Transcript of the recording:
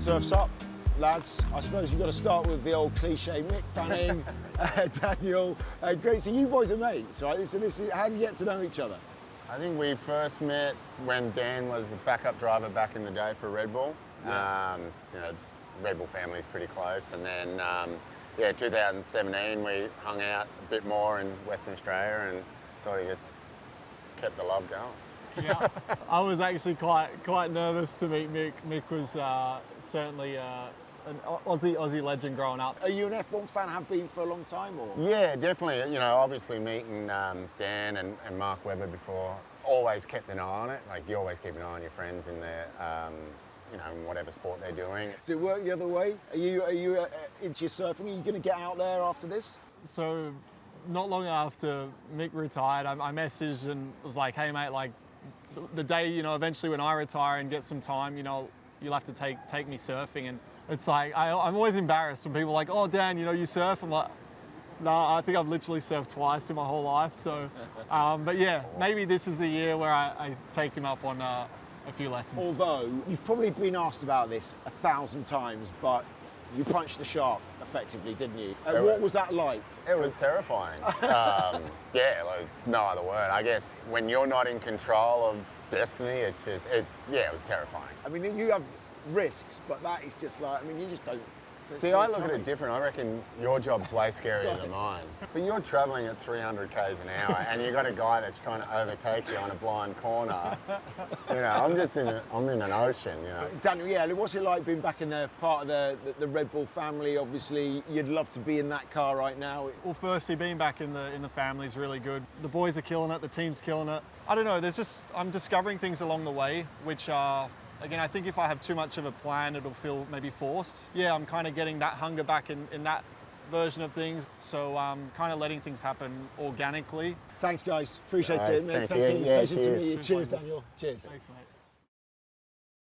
Surf's up, lads. I suppose you've got to start with the old cliche, Mick Fanning, Daniel. Great, so you boys are mates, right? So how did you get to know each other? I think we first met when Dan was a backup driver back in the day for Red Bull. Yeah. Red Bull family's pretty close, and then 2017 we hung out a bit more in Western Australia and sort of just kept the love going. Yeah, I was actually quite nervous to meet Mick. Mick was certainly an Aussie legend growing up. Are you an F1 fan, have been for a long time, or? Yeah, definitely. Obviously meeting Dan and Mark Webber before, always kept an eye on it. Like, you always keep an eye on your friends in their, in whatever sport they're doing. Does it work the other way? Are you into your surfing? Are you going to get out there after this? So, not long after Mick retired, I messaged and was like, hey mate, like the day, eventually when I retire and get some time, you'll have to take me surfing. And it's like, I'm always embarrassed when people are like, oh Dan, you surf? I'm like, no, I think I've literally surfed twice in my whole life. So, but yeah, maybe this is the year where I take him up on a few lessons. Although, you've probably been asked about this 1,000 times, but you punched the shark effectively, didn't you? What was that like? It was terrifying. Like, no other word. I guess when you're not in control of destiny, it was terrifying. I mean, you have risks, but that is just like, you just don't. See, I look at it different. I reckon your job's way scarier than mine. But you're travelling at 300 k's an hour, and you've got a guy that's trying to overtake you on a blind corner. I'm in an ocean. Daniel, what's it like being back in the part of the Red Bull family? Obviously, you'd love to be in that car right now. Well, firstly, being back in the family is really good. The boys are killing it. The team's killing it. I don't know. I'm discovering things along the way, which are. Again, I think if I have too much of a plan, it'll feel maybe forced. Yeah, I'm kind of getting that hunger back in that version of things. So I'm kind of letting things happen organically. Thanks, guys. Appreciate it, mate. Thank you. Yeah, Pleasure to cheers. meet you. Cheers, Daniel. Cheers. Thanks, mate.